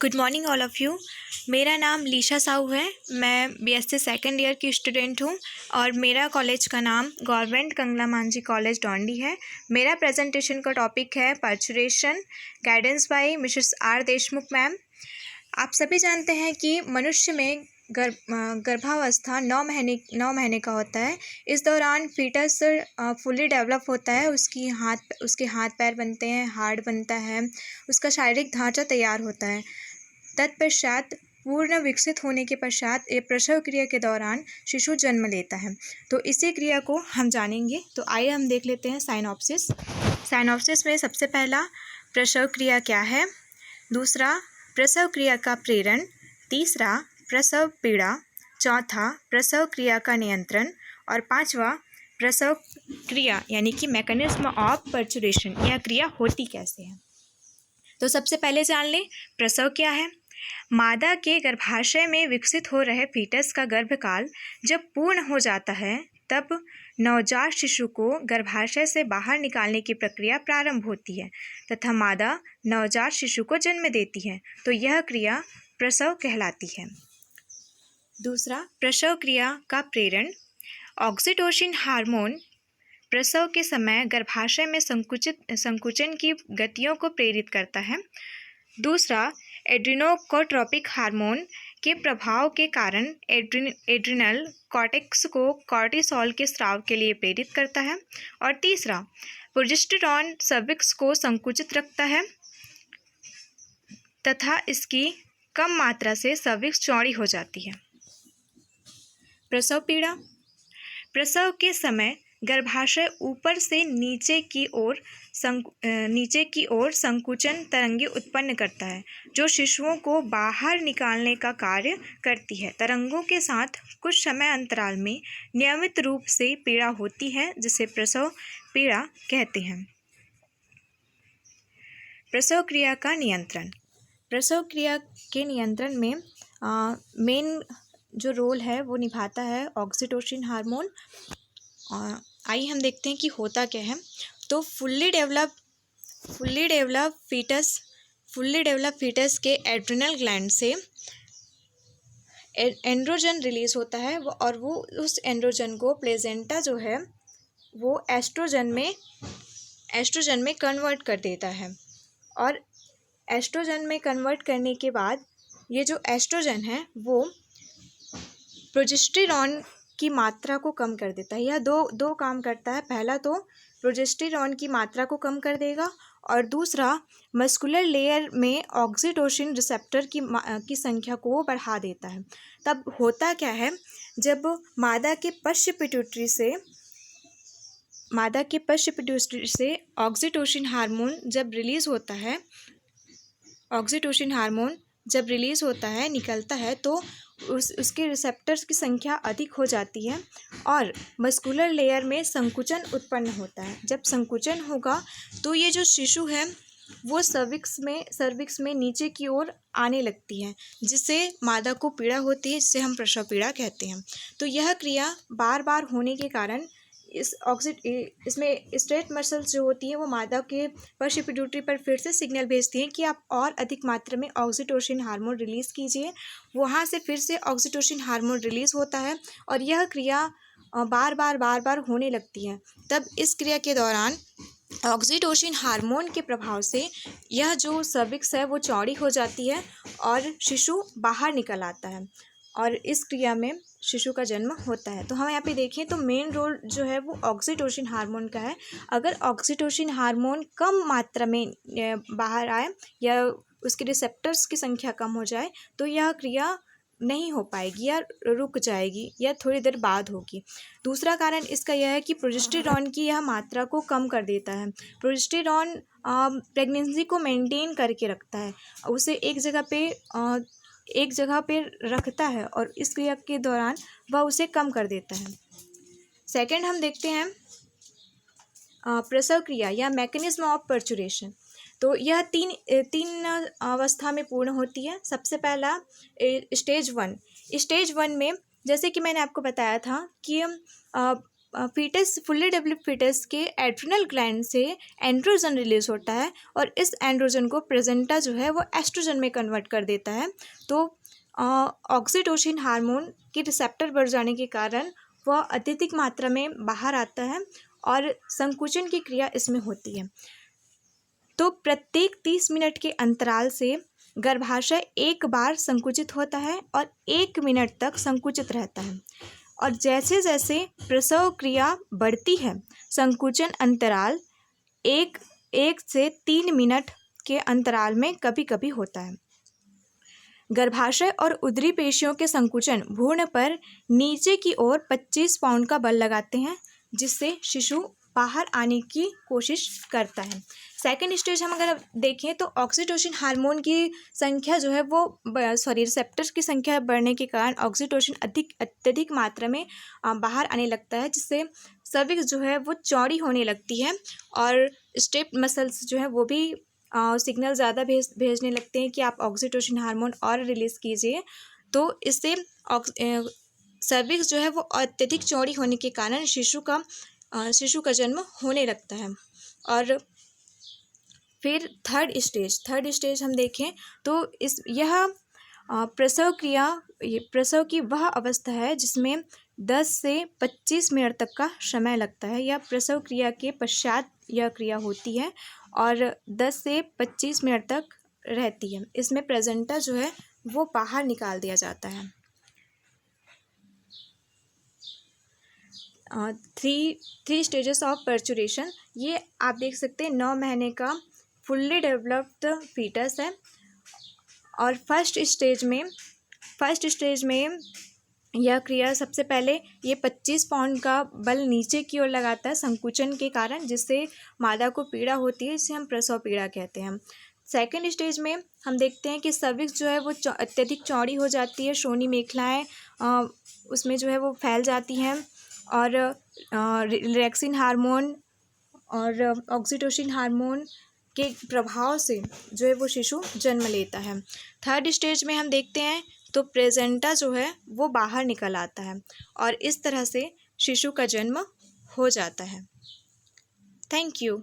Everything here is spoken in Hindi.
Good morning all of you. मेरा नाम लीशा साहू है। मैं बीएससी सेकेंड ईयर की स्टूडेंट हूँ और मेरा कॉलेज का नाम गवर्नमेंट कंगला मांझी कॉलेज डोंडी है। मेरा प्रेजेंटेशन का टॉपिक है पर्चुरेशन, guidance by Mrs R Deshmukh ma'am. आप सभी जानते हैं कि मनुष्य में गर्भावस्था 9 महीने का होता है। इस दौरान फीटस फुल्ली डेवलप होता है। उसके हाथ पैर बनते हैं, हार्ट बनता है, उसका शारीरिक ढांचा तैयार होता है। तत्पश्चात पूर्ण विकसित होने के पश्चात एक प्रसव क्रिया के दौरान शिशु जन्म लेता है। तो इसी क्रिया को हम जानेंगे। तो आइए हम देख लेते हैं साइनॉप्सिस। साइनॉप्सिस में सबसे पहला प्रसव क्रिया क्या है, दूसरा प्रसव क्रिया का प्रेरण, तीसरा प्रसव पीड़ा, चौथा प्रसव क्रिया का नियंत्रण और पांचवा प्रसव क्रिया यानी कि मैकेनिज्म ऑफ पर्चुरेशन, यह क्रिया होती कैसे है। तो सबसे पहले जान लें प्रसव क्या है। मादा के गर्भाशय में विकसित हो रहे फीटस का गर्भकाल जब पूर्ण हो जाता है तब नवजात शिशु को गर्भाशय से बाहर निकालने की प्रक्रिया प्रारंभ होती है तथा मादा नवजात शिशु को जन्म देती है। तो यह क्रिया प्रसव कहलाती है। दूसरा प्रसव क्रिया का प्रेरण। ऑक्सीटोसिन हार्मोन प्रसव के समय गर्भाशय में संकुचन की गतियों को प्रेरित करता है। दूसरा एड्रिनोकोट्रोपिक हार्मोन के प्रभाव के कारण एड्रिनल कॉर्टेक्स को कॉर्टिसोल के स्राव के लिए प्रेरित करता है। और तीसरा प्रोजेस्टेरॉन सर्विक्स को संकुचित रखता है तथा इसकी कम मात्रा से सर्विक्स चौड़ी हो जाती है। प्रसव पीड़ा। प्रसव के समय गर्भाशय ऊपर से नीचे की ओर संकुचन तरंगें उत्पन्न करता है जो शिशुओं को बाहर निकालने का कार्य करती है। तरंगों के साथ कुछ समय अंतराल में नियमित रूप से पीड़ा होती है जिसे प्रसव पीड़ा कहते हैं। प्रसव क्रिया का नियंत्रण। प्रसव क्रिया के नियंत्रण में मेन जो रोल है वो निभाता है ऑक्सीटोसिन हार्मोन। आइए हम देखते हैं कि होता क्या है। तो फुल्ली डेवलप फीटस के एड्रिनल ग्लैंड से एंड्रोजन रिलीज होता है और वो उस एंड्रोजन को प्लेजेंटा जो है वो एस्ट्रोजन में कन्वर्ट कर देता है। और एस्ट्रोजन में कन्वर्ट करने के बाद ये जो एस्ट्रोजन है वो प्रोजेस्टेरॉन की मात्रा को कम कर देता है। यह दो काम करता है। पहला तो प्रोजेस्टेरॉन की मात्रा को कम कर देगा और दूसरा मस्कुलर लेयर में ऑक्सीटोसिन रिसेप्टर की संख्या को बढ़ा देता है। तब होता क्या है, जब मादा के पश्च पिट्यूटरी से ऑक्सीटोसिन हार्मोन जब रिलीज़ होता है निकलता है तो उसके रिसेप्टर्स की संख्या अधिक हो जाती है और मस्कुलर लेयर में संकुचन उत्पन्न होता है। जब संकुचन होगा तो ये जो शिशु है वो सर्विक्स में नीचे की ओर आने लगती है जिससे मादा को पीड़ा होती है, जिसे हम प्रसव पीड़ा कहते हैं। तो यह क्रिया बार बार होने के कारण इसमें स्ट्रेट मसल्स जो होती हैं वो मादा के पश्च पिट्यूटरी पर फिर से सिग्नल भेजती हैं कि आप और अधिक मात्रा में ऑक्सीटोसिन हार्मोन रिलीज़ कीजिए। वहाँ से फिर से ऑक्सीटोसिन हार्मोन रिलीज़ होता है और यह क्रिया बार बार होने लगती है। तब इस क्रिया के दौरान ऑक्सीटोसिन हार्मोन के प्रभाव से यह जो सर्विक्स है वो चौड़ी हो जाती है और शिशु बाहर निकल आता है और इस क्रिया में शिशु का जन्म होता है। तो हम यहाँ पे देखें तो मेन रोल जो है वो ऑक्सीटोसिन हार्मोन का है। अगर ऑक्सीटोसिन हार्मोन कम मात्रा में बाहर आए या उसके रिसेप्टर्स की संख्या कम हो जाए तो यह क्रिया नहीं हो पाएगी या रुक जाएगी या थोड़ी देर बाद होगी। दूसरा कारण इसका यह है कि प्रोजेस्टेरॉन की यह मात्रा को कम कर देता है। प्रोजेस्टेरॉन प्रेगनेंसी को मेंटेन करके रखता है, उसे एक जगह पे रखता है और इस क्रिया के दौरान वह उसे कम कर देता है। सेकंड हम देखते हैं प्रसव क्रिया या मैकेनिज्म ऑफ पर्चुरेशन। तो यह तीन अवस्था में पूर्ण होती है। सबसे पहला स्टेज वन में जैसे कि मैंने आपको बताया था कि फीटस फुल्ली डेवलप्ड फीटस के एड्रिनल ग्लैंड से एंड्रोजन रिलीज होता है और इस एंड्रोजन को प्लेसेंटा जो है वो एस्ट्रोजन में कन्वर्ट कर देता है। तो ऑक्सीटोसिन हार्मोन के रिसेप्टर बढ़ जाने के कारण वह अत्यधिक मात्रा में बाहर आता है और संकुचन की क्रिया इसमें होती है। तो प्रत्येक 30 मिनट के अंतराल से गर्भाशय एक बार संकुचित होता है और 1 मिनट तक संकुचित रहता है और जैसे जैसे प्रसव क्रिया बढ़ती है संकुचन अंतराल एक से 3 मिनट के अंतराल में कभी कभी होता है। गर्भाशय और उदरी पेशियों के संकुचन भ्रूण पर नीचे की ओर 25 पाउंड का बल लगाते हैं जिससे शिशु बाहर आने की कोशिश करता है। सेकेंड स्टेज हम अगर देखें तो ऑक्सीटोसिन हार्मोन की संख्या जो है वो रिसेप्टर्स की संख्या बढ़ने के कारण ऑक्सीटोसिन अत्यधिक मात्रा में बाहर आने लगता है जिससे सर्विक्स जो है वो चौड़ी होने लगती है और स्टेप मसल्स जो है वो भी सिग्नल ज़्यादा भेजने लगते हैं कि आप ऑक्सीटोसिन हार्मोन और रिलीज़ कीजिए। तो इससे सर्विक्स जो है वो अत्यधिक चौड़ी होने के कारण शिशु का जन्म होने लगता है। और फिर थर्ड स्टेज हम देखें तो यह प्रसव की वह अवस्था है जिसमें 10 से 25 मिनट तक का समय लगता है। यह प्रसव क्रिया के पश्चात यह क्रिया होती है और 10 से 25 मिनट तक रहती है। इसमें प्लेसेंटा जो है वो बाहर निकाल दिया जाता है। 3 स्टेजेस ऑफ पर्चुरेशन, ये आप देख सकते हैं 9 महीने का फुल्ली डेवलप्ड फीटस है और फर्स्ट स्टेज में यह क्रिया सबसे पहले ये 25 पाउंड का बल नीचे की ओर लगाता है संकुचन के कारण जिससे मादा को पीड़ा होती है, इसे हम प्रसव पीड़ा कहते हैं। सेकेंड स्टेज में हम देखते हैं कि सर्विक्स जो है वो अत्यधिक चौड़ी हो जाती है, श्रोणि मेखलाएँ उसमें जो है वो फैल जाती हैं और रिलैक्सिन हार्मोन और ऑक्सीटोसिन हार्मोन के प्रभाव से जो है वो शिशु जन्म लेता है। थर्ड स्टेज में हम देखते हैं तो प्लेसेंटा जो है वो बाहर निकल आता है और इस तरह से शिशु का जन्म हो जाता है। Thank you.